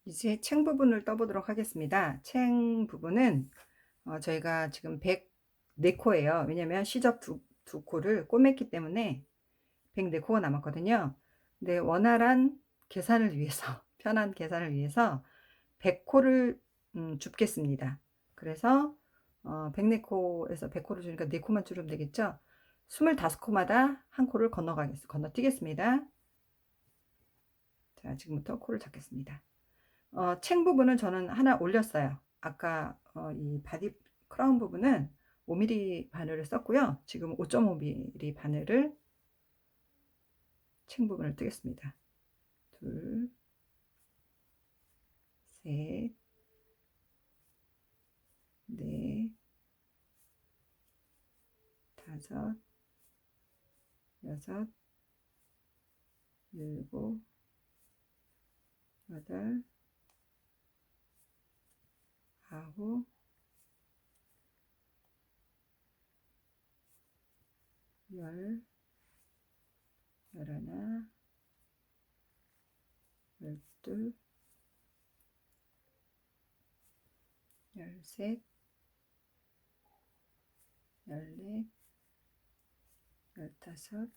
이제 챙 부분을 떠보도록 하겠습니다. 챙 부분은 저희가 지금 104코예요. 왜냐면 시접 두 코를 꼬맸기 때문에 104코가 남았거든요. 근데 원활한 계산을 위해서 편한 계산을 위해서 100코를 줍겠습니다. 그래서 104코에서 100코를 주니까 4코만 줄이면 되겠죠. 25코마다 한 코를 건너뛰겠습니다. 자, 지금부터 코를 잡겠습니다. 챙 부분은 저는 하나 올렸어요. 아까 이 바디 크라운 부분은 5mm 바늘을 썼고요. 지금 5.5mm 바늘을 챙 부분을 뜨겠습니다. 둘, 셋, 넷, 다섯, 여섯, 일곱, 여덟, 아홉, 열, 열하나, 열둘, 열셋, 열넷, 열다섯,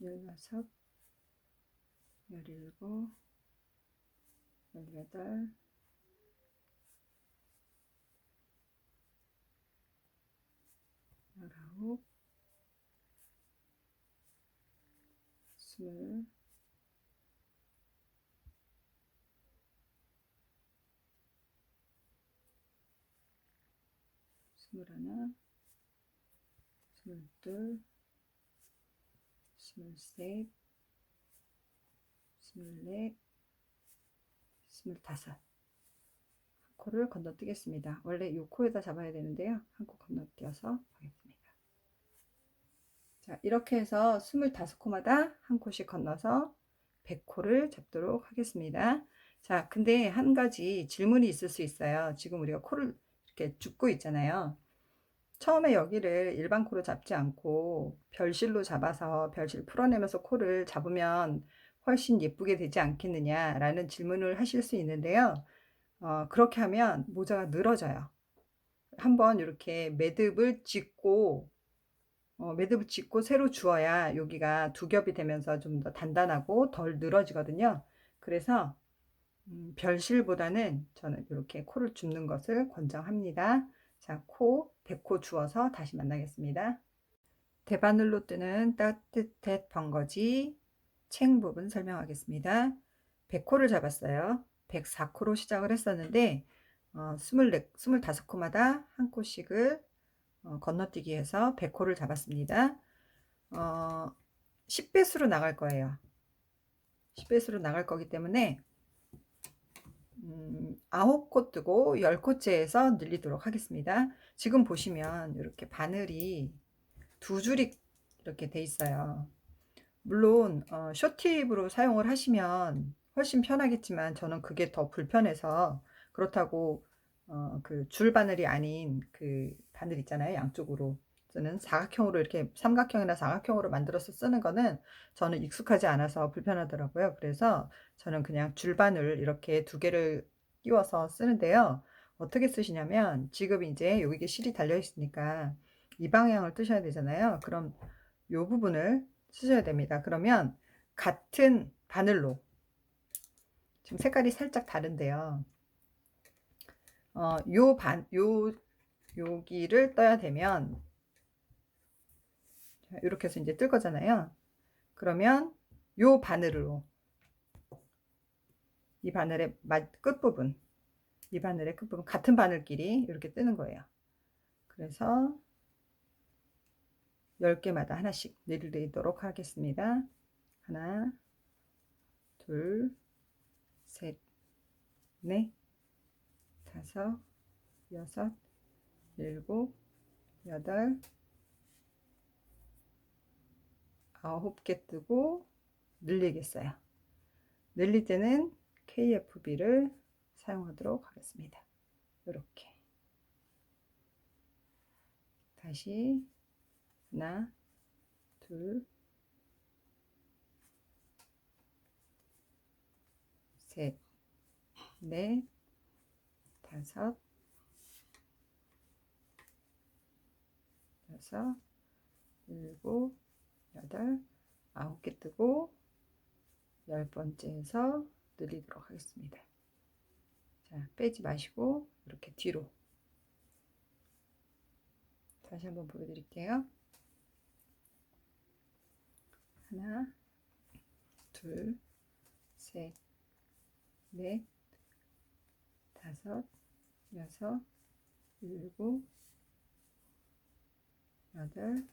열여섯, 열일곱, 열여덟, 열아홉, 스물, 스물하나, 스물둘, 스물셋, 스물넷, 스물다섯. 코를 건너뛰겠습니다. 원래 이 코에다 잡아야 되는데요. 한 코 건너뛰어서 하겠습니다. 자, 이렇게 해서 25코마다 한 코씩 건너서 100코를 잡도록 하겠습니다. 자, 근데 한 가지 질문이 있을 수 있어요. 지금 우리가 코를 이렇게 줍고 있잖아요. 처음에 여기를 일반 코로 잡지 않고 별실로 잡아서 별실 풀어내면서 코를 잡으면 훨씬 예쁘게 되지 않겠느냐 라는 질문을 하실 수 있는데요. 그렇게 하면 모자가 늘어져요. 한번 이렇게 매듭을 짓고 매듭을 짓고 새로 주어야 여기가 두 겹이 되면서 좀 더 단단하고 덜 늘어지거든요. 그래서 별실보다는 저는 이렇게 코를 줍는 것을 권장합니다. 자, 100코 주어서 다시 만나겠습니다. 대바늘로 뜨는 따뜻한 벙거지 챙 부분 설명하겠습니다. 100코를 잡았어요. 104코로 시작을 했었는데 25코마다 한 코씩을 건너뛰기 해서 100코를 잡았습니다. 10배수로 나갈 거예요. 10배수로 나갈 거기 때문에 9코 뜨고 10코째에서 늘리도록 하겠습니다. 지금 보시면 이렇게 바늘이 두 줄이 이렇게 돼 있어요. 물론 쇼팁으로 사용을 하시면 훨씬 편하겠지만 저는 그게 더 불편해서 그렇다고 그 줄바늘이 아닌 그 바늘 있잖아요. 양쪽으로 쓰는 사각형으로 이렇게 삼각형이나 사각형으로 만들어서 쓰는 거는 저는 익숙하지 않아서 불편하더라고요. 그래서 저는 그냥 줄바늘 이렇게 두 개를 끼워서 쓰는데요. 어떻게 쓰시냐면 지금 이제 여기 실이 달려 있으니까 이 방향을 뜨셔야 되잖아요. 그럼 이 부분을 쓰셔야 됩니다. 그러면 같은 바늘로 지금 색깔이 살짝 다른데요. 여기를 떠야 되면 이렇게 해서 이제 뜰 거잖아요. 그러면 요 바늘로 이 바늘의 끝부분 이 바늘의 끝부분 같은 바늘끼리 이렇게 뜨는 거예요. 그래서 10개마다 하나씩 내리도록 하겠습니다. 하나, 둘, 셋, 넷, 다섯, 여섯, 일곱, 여덟, 9개 뜨고 늘리겠어요. 늘릴 때는 KFB를 사용하도록 하겠습니다. 이렇게 다시 하나, 둘, 셋, 넷, 다섯, 여섯, 일곱, 여덟, 9개 뜨고 10번째에서 늘리도록 하겠습니다. 자, 빼지 마시고 이렇게 뒤로 다시 한번 보여드릴게요. 하나, 둘, 셋, 넷, 다섯, 여섯, 일곱, 여덟,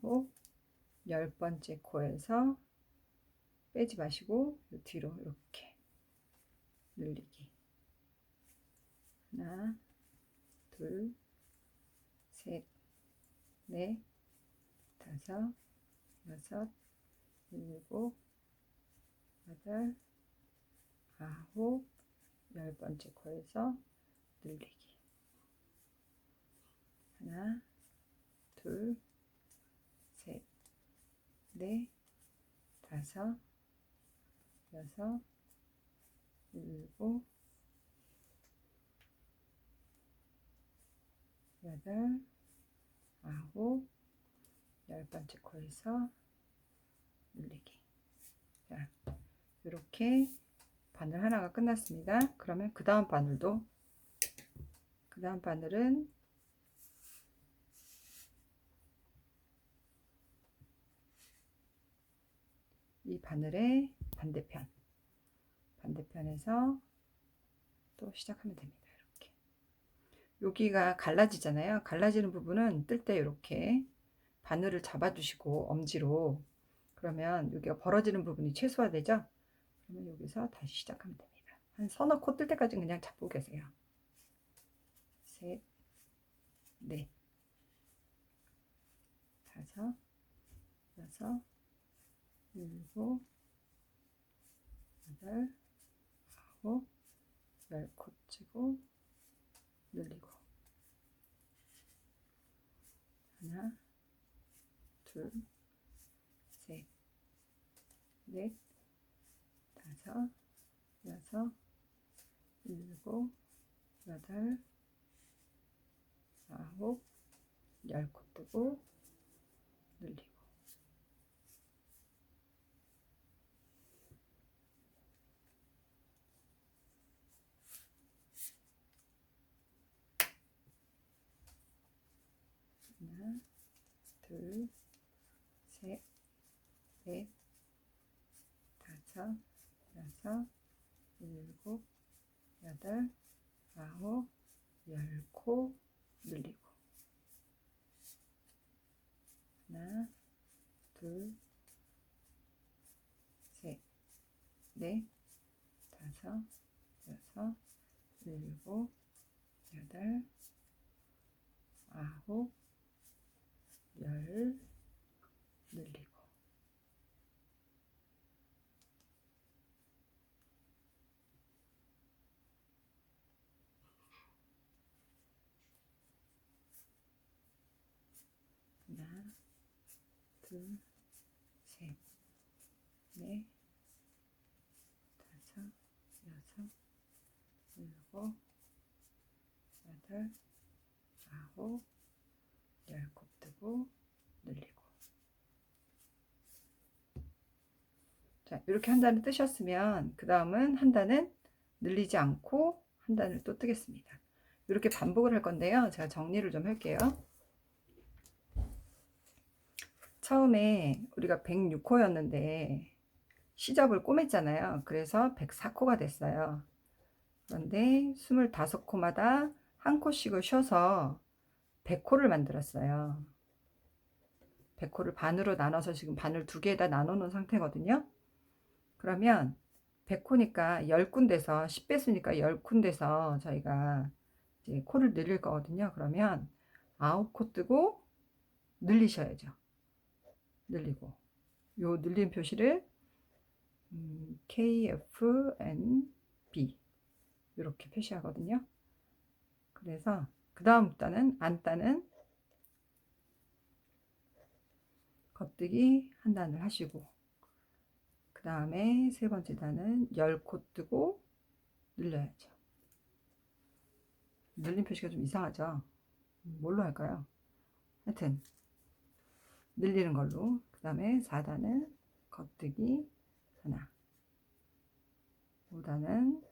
9, 10번째 코에서 빼지 마시고 뒤로 이렇게 늘리기. 하나, 둘, 셋, 넷, 다섯, 여섯, 일곱, 여덟, 9, 10번째 코에서 늘리기. 하나, 둘, 셋, 넷, 다섯, 여섯, 일곱, 여덟, 9, 10번째 코에서 늘리기. 자, 이렇게 바늘 하나가 끝났습니다. 그러면 그 다음 바늘은 이 바늘의 반대편에서 또 시작하면 됩니다. 이렇게 여기가 갈라지잖아요. 갈라지는 부분은 뜰 때 이렇게 바늘을 잡아주시고 엄지로, 그러면 여기가 벌어지는 부분이 최소화되죠. 그러면 여기서 다시 시작하면 됩니다. 한 서너 코 뜰 때까지 그냥 잡고 계세요. 셋, 넷, 다섯, 여섯, 일곱, 여덟, 9, 10코 치고 늘리고. 하나, 둘, 셋, 넷, 다섯, 여섯, 일곱, 여덟, 9, 10코 뜨고 늘리고. 하나, 둘, 셋, 넷, 다섯, 여섯, 일곱, 여덟, 9, 10코 늘리고. 하나, 둘, 셋, 넷, 다섯, 여섯, 일곱, 여덟, 9, 10 늘리고. 하나, 둘, 셋, 넷, 다섯, 여섯, 일곱, 여덟, 9, 10코 뜨고 늘리고. 자, 이렇게 한 단을 뜨셨으면 그 다음은 한 단은 늘리지 않고 한 단을 또 뜨겠습니다. 이렇게 반복을 할 건데요. 제가 정리를 좀 할게요. 처음에 우리가 106코였는데 시접을 꼬맸잖아요. 그래서 104코가 됐어요. 그런데 25코마다 한 코씩을 쉬어서 100코를 만들었어요. 100코를 반으로 나눠서 지금 바늘 2개에다 나눠 놓은 상태거든요. 그러면 100코니까 10군데서 10배수니까 10군데서 저희가 이제 코를 늘릴 거거든요. 그러면 9코 뜨고 늘리셔야죠. 늘리고 요 늘림 표시를 KFNB 이렇게 표시하거든요. 그래서 그 다음 단은 안 따는 겉뜨기 한 단을 하시고, 그 다음에 세 번째 단은 10코 뜨고 늘려야죠. 늘림 표시가 좀 이상하죠. 뭘로 할까요? 하여튼 늘리는 걸로. 그 다음에 4단은 겉뜨기 하나, 5단은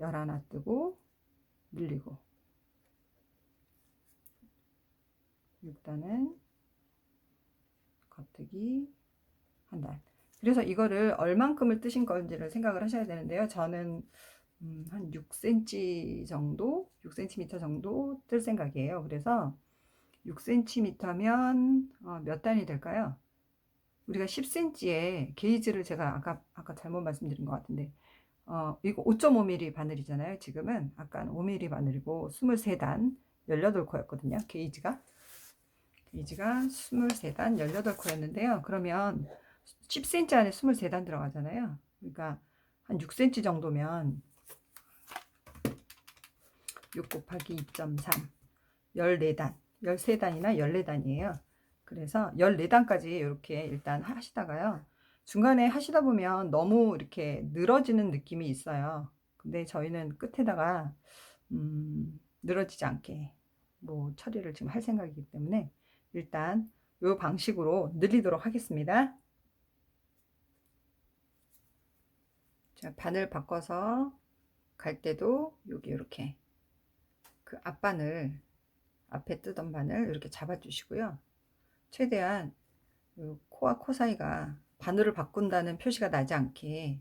열 하나 뜨고 늘리고, 6단은 겉뜨기 한 단. 그래서 이거를 얼만큼을 뜨신 건지를 생각을 하셔야 되는데요. 저는 한 6cm 정도, 6cm 정도 뜰 생각이에요. 그래서 6cm면 몇 단이 될까요? 우리가 10cm에 게이지를 제가 아까 잘못 말씀드린 것 같은데, 이거 5.5mm 바늘이잖아요. 지금은 아까는 5mm 바늘이고 23단 18코였거든요. 게이지가 23단 18코였는데요. 그러면 10cm 안에 23단 들어가잖아요. 그러니까 한 6cm 정도면 6 곱하기 2.3 14단 13단이나 14단이에요. 그래서 14단까지 이렇게 일단 하시다가요. 중간에 하시다 보면 너무 이렇게 늘어지는 느낌이 있어요. 근데 저희는 끝에다가 늘어지지 않게 뭐 처리를 지금 할 생각이기 때문에 일단 이 방식으로 늘리도록 하겠습니다. 자, 바늘 바꿔서 갈 때도 여기 이렇게 그 앞바늘, 앞에 뜨던 바늘 이렇게 잡아 주시고요. 최대한 코와 코 사이가 바늘을 바꾼다는 표시가 나지 않게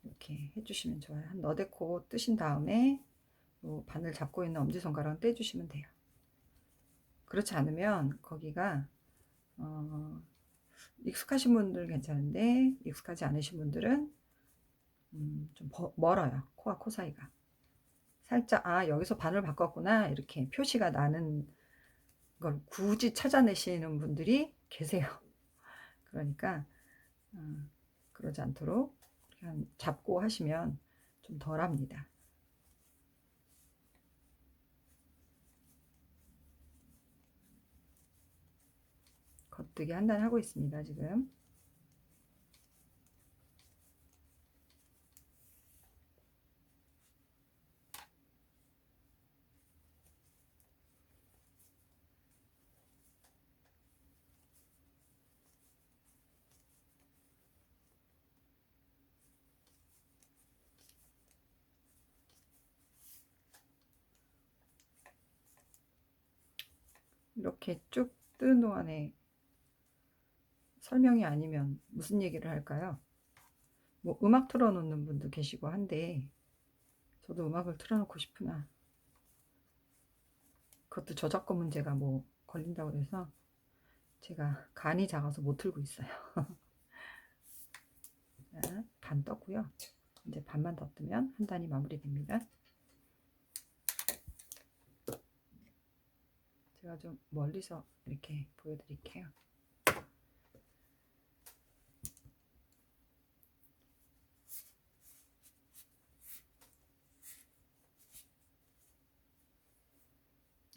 이렇게 해주시면 좋아요. 한 너댓 코 뜨신 다음에 바늘 잡고 있는 엄지손가락을 떼주시면 돼요. 그렇지 않으면 거기가 익숙하신 분들 괜찮은데 익숙하지 않으신 분들은 좀 멀어요. 코와 코 사이가. 살짝 여기서 바늘 바꿨구나 이렇게 표시가 나는 걸 굳이 찾아내시는 분들이 계세요. 그러니까 그러지 않도록 그냥 잡고 하시면 좀 덜합니다. 겉뜨기 한 단 하고 있습니다. 지금. 이렇게 쭉 뜨는 동안에 설명이 아니면 무슨 얘기를 할까요? 뭐 음악 틀어놓는 분도 계시고 한데 저도 음악을 틀어놓고 싶으나 그것도 저작권 문제가 뭐 걸린다고 해서 제가 간이 작아서 못 틀고 있어요. 자, 반 떴고요. 이제 반만 더 뜨면 한 단이 마무리됩니다. 제가 좀 멀리서 이렇게 보여드릴게요.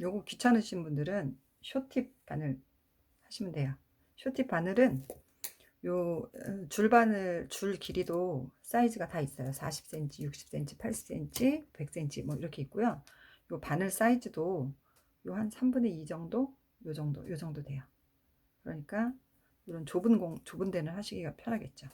요거 귀찮으신 분들은 쇼팁 바늘 하시면 돼요. 쇼팁 바늘은 요 줄바늘 줄 길이도 사이즈가 다 있어요. 40cm, 60cm, 80cm, 100cm 뭐 이렇게 있고요. 요 바늘 사이즈도 요 한 3분의 2 정도, 요 정도 돼요. 그러니까 이런 좁은 데는 하시기가 편하겠죠.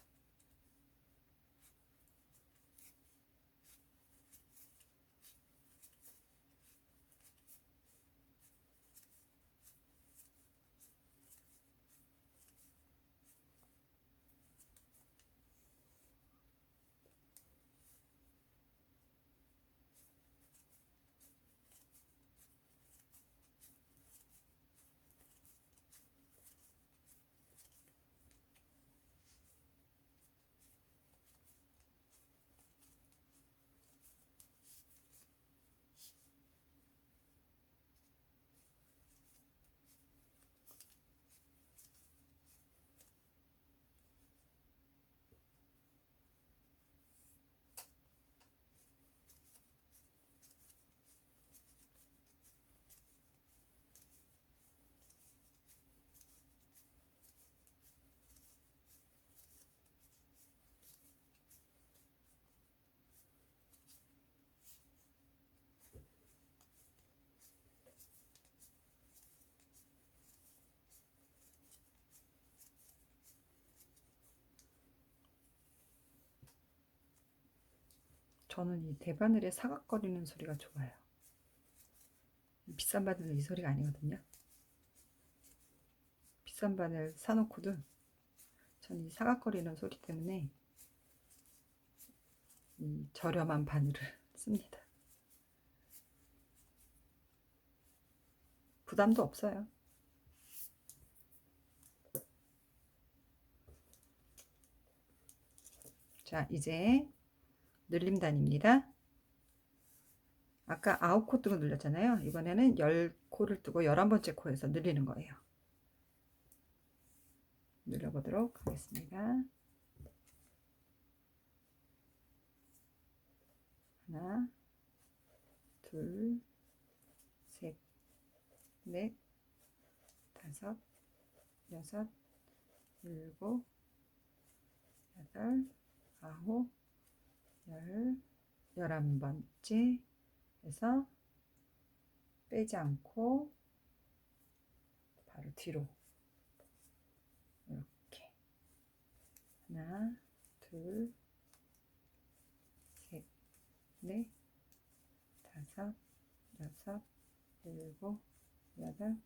저는 이 대바늘의 사각거리는 소리가 좋아요. 비싼 바늘은 이 소리가 아니거든요. 비싼 바늘 사놓고도 저는 이 사각거리는 소리 때문에 이 저렴한 바늘을 씁니다. 부담도 없어요. 자, 이제 늘림단입니다. 아까 9코 뜨고 늘렸잖아요. 이번에는 10코를 뜨고 11번째 코에서 늘리는 거예요. 늘려보도록 하겠습니다. 하나, 둘, 셋, 넷, 다섯, 여섯, 일곱, 여덟, 아홉, 열, 11번째 해서 빼지 않고 바로 뒤로 이렇게 하나, 둘, 셋, 넷, 다섯, 여섯, 일곱, 여덟,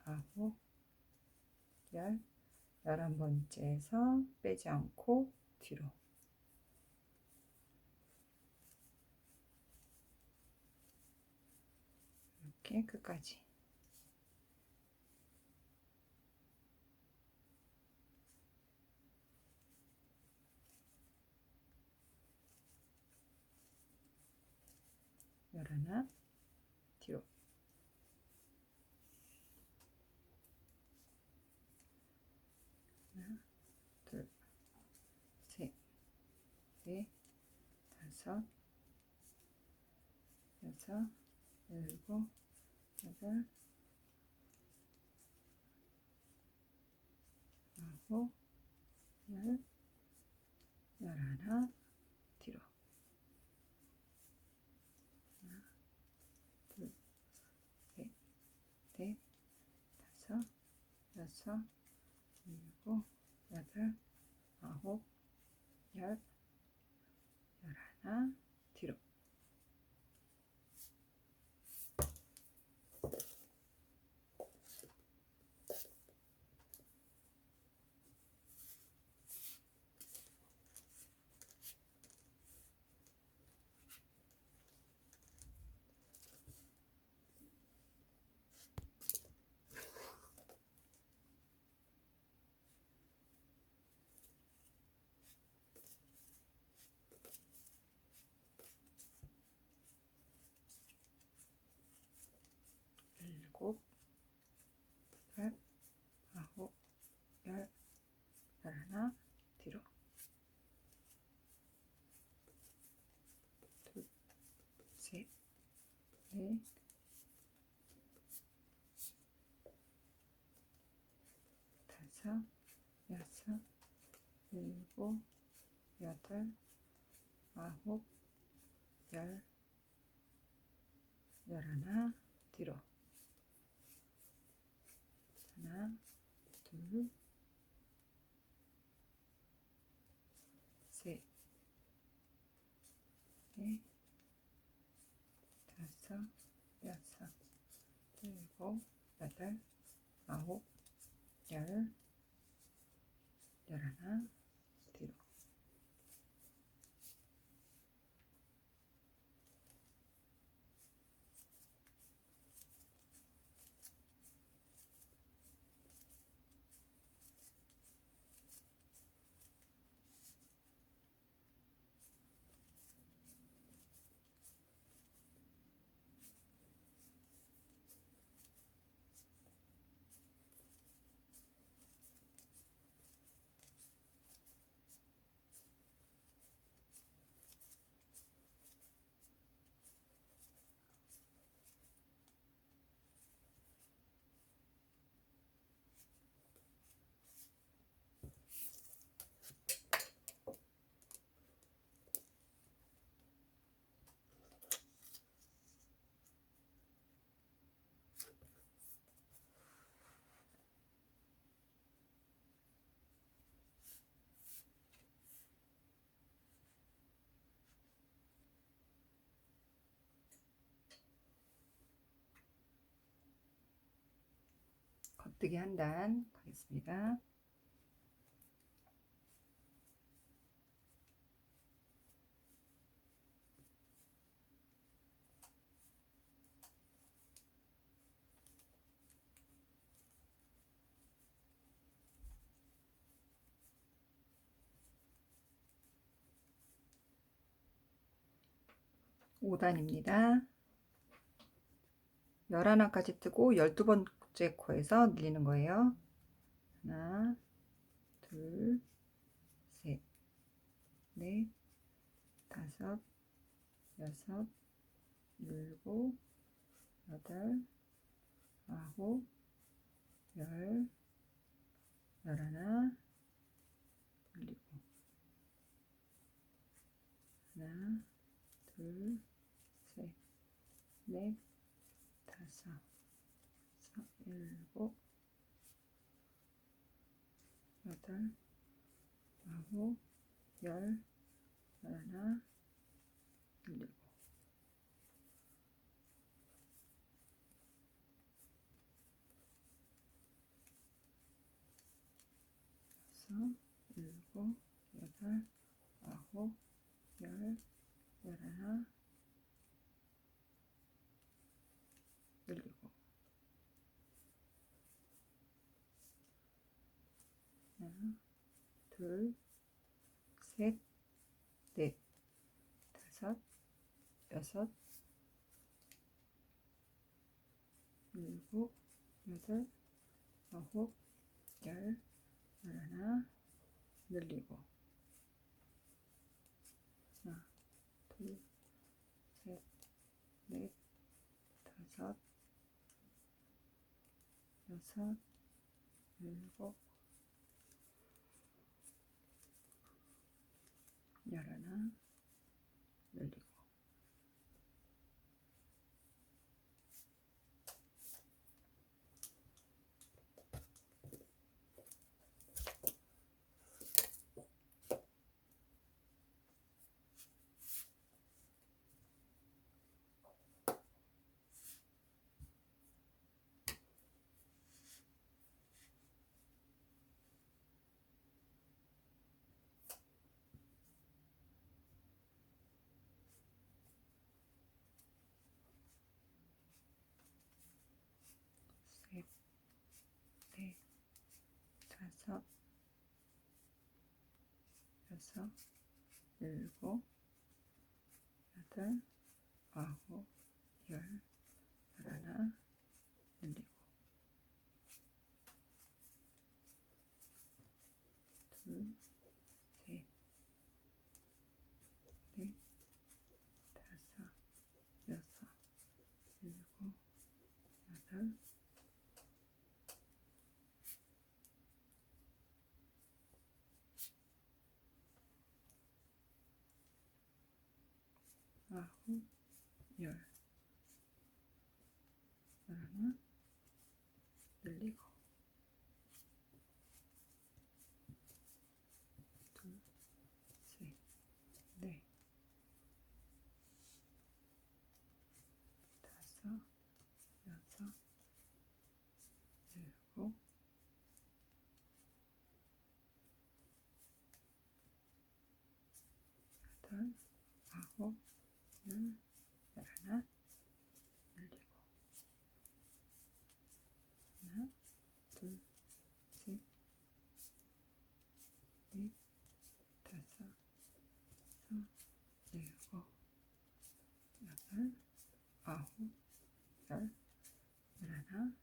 아홉, 열, 11번째에서 빼지 않고 뒤로 이렇게 끝까지. 열하나 뒤로 하나, 둘, 셋, 넷, 다섯, 여섯, 일곱, 여덟, 아홉, 열, 11 뒤로 하나, 둘, 셋, 넷, 다섯, 여섯, 일곱, 여덟, 아홉, 열, 11 뒤로. 일곱, 여덟, 아홉, 열, 11 뒤로. 둘, 셋, 넷, 다섯, 여섯, 일곱, 여덟, 아홉, 열, 11 뒤로. 하나, 둘, 셋, 넷, 다섯, 여섯, 일곱, 여덟, 아홉, 열, 11 뒤로. 겉뜨기 한 단 가겠습니다. (5단입니다) 11까지 뜨고 12번째 코에서 늘리는 거예요. 하나, 둘, 셋, 넷, 다섯, 여섯, 일곱, 여덟, 아홉, 열, 열하나, 늘리고 하나, 둘, 셋, 넷, 다섯, 여섯, 일곱, 여덟, 아홉, 열, 열하나, 늘리고 여섯, 일곱, 여덟, 아홉, 열, 열하나, 늘리고 하나, 둘, 셋, 넷, 다섯, 여섯, 일곱, 여덟, 아홉, 열, 열하나, 늘리고 하나, 둘, 셋, 넷, 다섯, 여섯, 일곱, 열하나, 늘리고 셋, 넷, 다섯, 여섯, 일곱, 여덟, 아홉, 열, 열하나, 늘리고 둘, 셋, 넷, 다섯, 여섯, 일곱, 여덟, 아홉, 열, 열하나, 늘리고 둘, 셋, 넷, 다섯, 여섯, 일곱, 여덟, 아홉, 열, 열하나, 늘리고 하나, 둘, 셋, 넷, 다섯, 여섯, 일곱, 여덟, 아홉, 열, 열하나,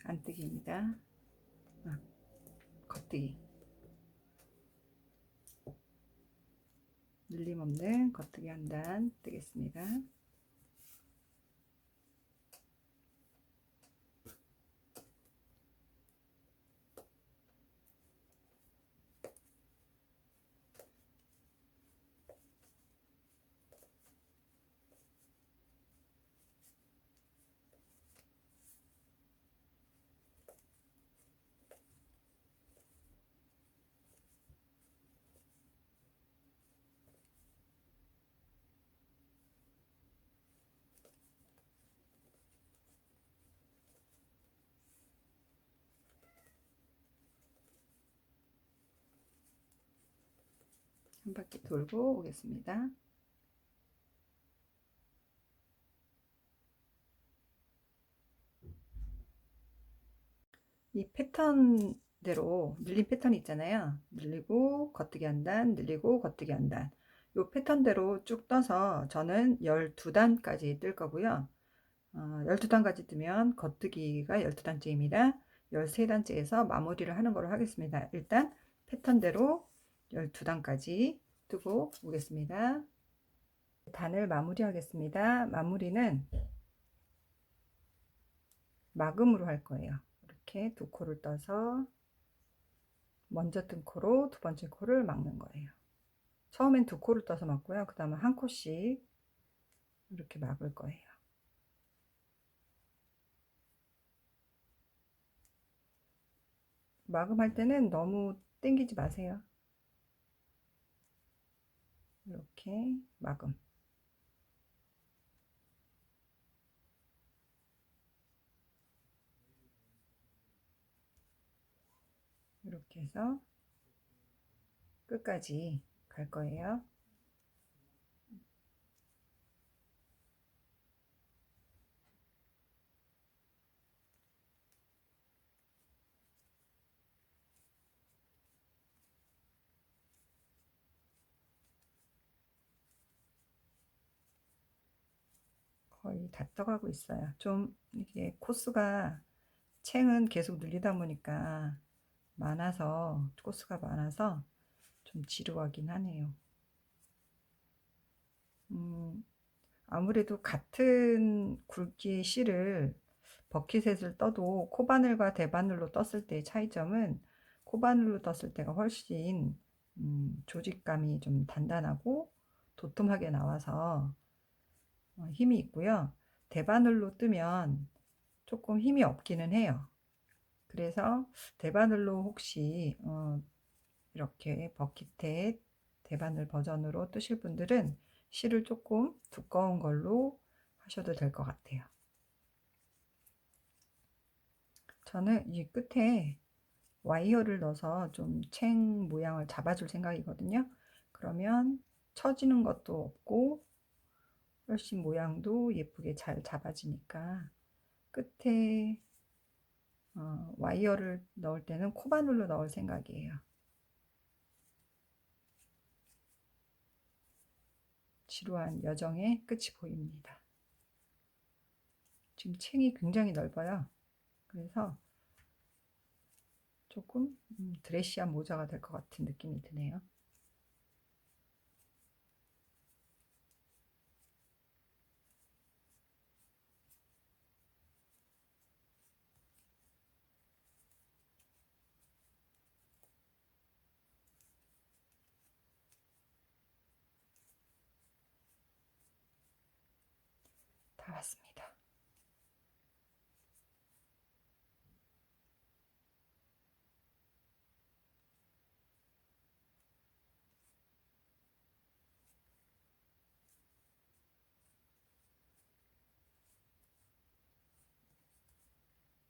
안뜨기입니다. 겉뜨기. 늘림 없는 겉뜨기 한 단 뜨겠습니다. 한 바퀴 돌고 오겠습니다. 이 패턴대로 늘린 패턴이 있잖아요. 늘리고 겉뜨기 한 단, 늘리고 겉뜨기 한 단. 이 패턴대로 쭉 떠서 저는 12단까지 뜰 거고요. 12단까지 뜨면 겉뜨기가 12단째입니다. 13단째에서 마무리를 하는 걸로 하겠습니다. 일단 패턴대로 12단까지 뜨고 오겠습니다. 단을 마무리하겠습니다. 마무리는 막음으로 할 거예요. 이렇게 두 코를 떠서 먼저 뜬 코로 두 번째 코를 막는 거예요. 처음엔 두 코를 떠서 막고요. 그 다음에 한 코씩 이렇게 막을 거예요. 막음할 때는 너무 당기지 마세요. 이렇게 막음. 이렇게 해서 끝까지 갈 거예요. 거의 다 떠가고 있어요. 좀 이게 코스가 챙은 계속 늘리다 보니까 코스가 많아서 좀 지루하긴 하네요. 아무래도 같은 굵기의 실을 버킷햇을 떠도 코바늘과 대바늘로 떴을 때의 차이점은 코바늘로 떴을 때가 훨씬 조직감이 좀 단단하고 도톰하게 나와서 힘이 있고요. 대바늘로 뜨면 조금 힘이 없기는 해요. 그래서 대바늘로 혹시 이렇게 버킷햇 대바늘 버전으로 뜨실 분들은 실을 조금 두꺼운 걸로 하셔도 될 것 같아요. 저는 이 끝에 와이어를 넣어서 좀 챙 모양을 잡아줄 생각이거든요. 그러면 처지는 것도 없고 훨씬 모양도 예쁘게 잘 잡아지니까 끝에 와이어를 넣을 때는 코바늘로 넣을 생각이에요. 지루한 여정의 끝이 보입니다. 지금 챙이 굉장히 넓어요. 그래서 조금 드레시한 모자가 될 것 같은 느낌이 드네요. 다 왔습니다.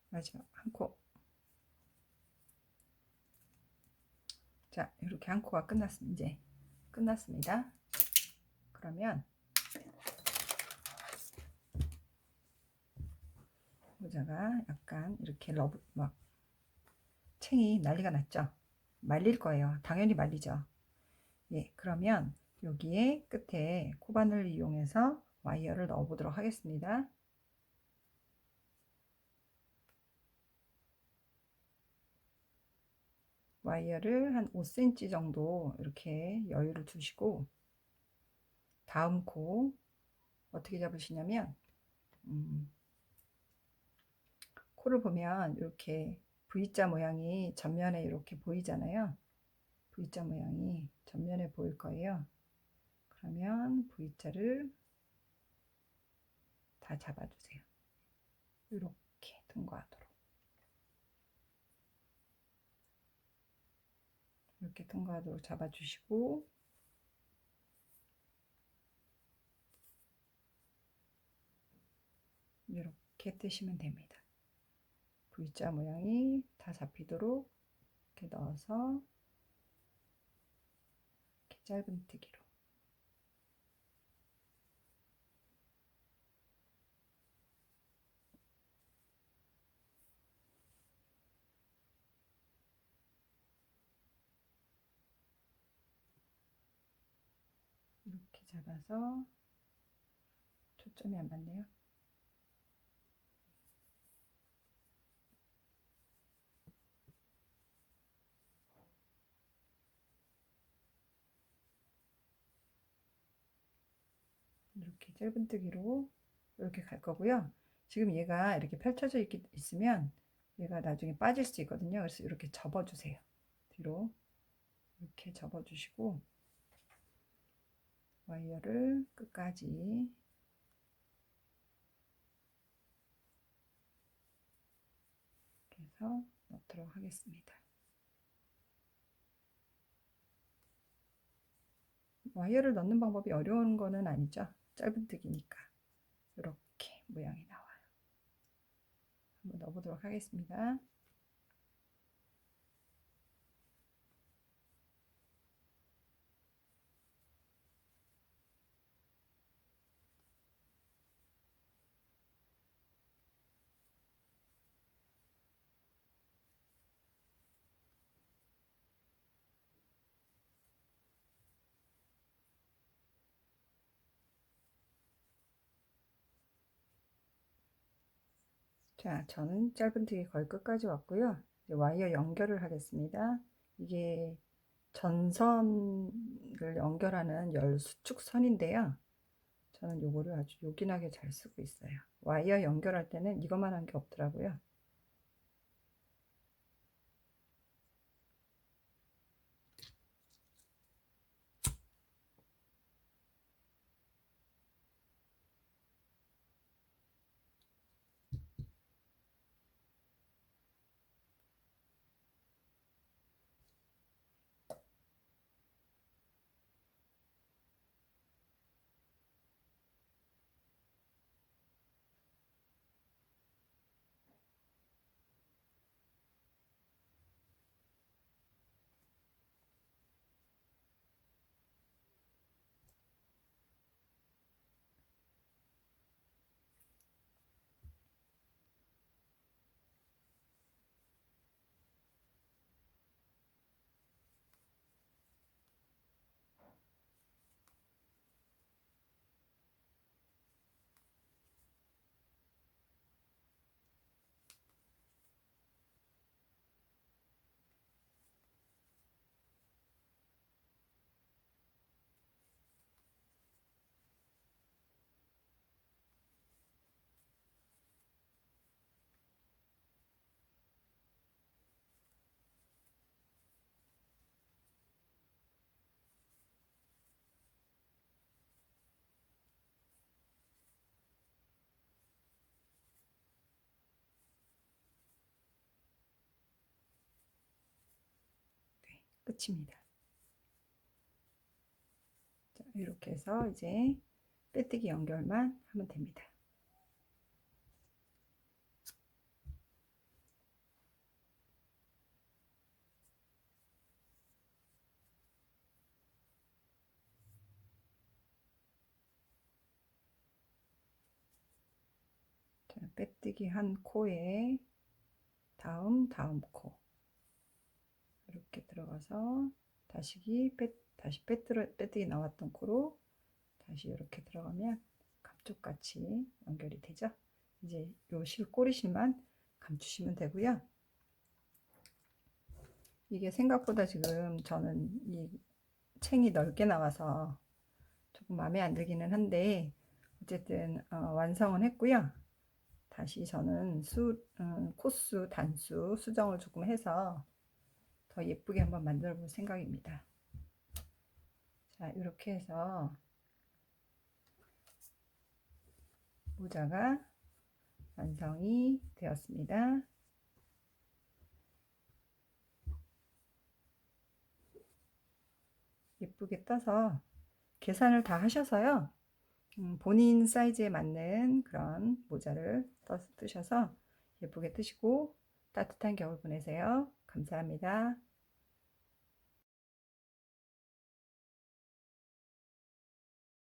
마지막 한 코. 자, 이렇게 한 코가 끝났습니다. 이제 끝났습니다. 그러면 모자가 약간 이렇게 막 챙이 난리가 났죠. 말릴 거예요. 당연히 말리죠. 예, 그러면 여기에 끝에 코바늘 이용해서 와이어를 넣어 보도록 하겠습니다. 와이어를 한 5cm 정도 이렇게 여유를 두시고 다음 코 어떻게 잡으시냐면 코를 보면 이렇게 V자 모양이 전면에 이렇게 보이잖아요. V자 모양이 전면에 보일 거예요. 그러면 V자를 다 잡아주세요. 이렇게 통과하도록. 이렇게 통과하도록 잡아주시고 이렇게 뜨시면 됩니다. V자 모양이 다 잡히도록 이렇게 넣어서 이렇게 짧은뜨기로. 이렇게 잡아서 초점이 안 맞네요. 이렇게 짧은뜨기로 이렇게 갈 거고요. 지금 얘가 이렇게 펼쳐져 있으면 얘가 나중에 빠질 수 있거든요. 그래서 이렇게 접어주세요. 뒤로 이렇게 접어주시고 와이어를 끝까지 이렇게 해서 넣도록 하겠습니다. 와이어를 넣는 방법이 어려운 거는 아니죠. 짧은뜨기니까 이렇게 모양이 나와요. 한번 넣어보도록 하겠습니다. 자, 저는 짧은뜨기 거의 끝까지 왔고요. 이제 와이어 연결을 하겠습니다. 이게 전선을 연결하는 열수축선인데요. 저는 요거를 아주 요긴하게 잘 쓰고 있어요. 와이어 연결할 때는 이것만 한 게 없더라고요. 네, 끝입니다. 자, 이렇게 해서 이제 빼뜨기 연결만 하면 됩니다. 자, 빼뜨기 한 코에 다음 코 이렇게 들어가서 다시 빼뜨기 나왔던 코로 다시 이렇게 들어가면 감쪽같이 연결이 되죠. 이제 요 꼬리실만 감추시면 되고요. 이게 생각보다 지금 저는 이 챙이 넓게 나와서 조금 마음에 안 들기는 한데 어쨌든 완성은 했고요. 다시 저는 코수, 단수 수정을 조금 해서 더 예쁘게 한번 만들어 볼 생각입니다. 자, 이렇게 해서 모자가 완성이 되었습니다. 예쁘게 떠서 계산을 다 하셔서요. 본인 사이즈에 맞는 그런 모자를 뜨셔서 예쁘게 뜨시고 따뜻한 겨울 보내세요. 감사합니다.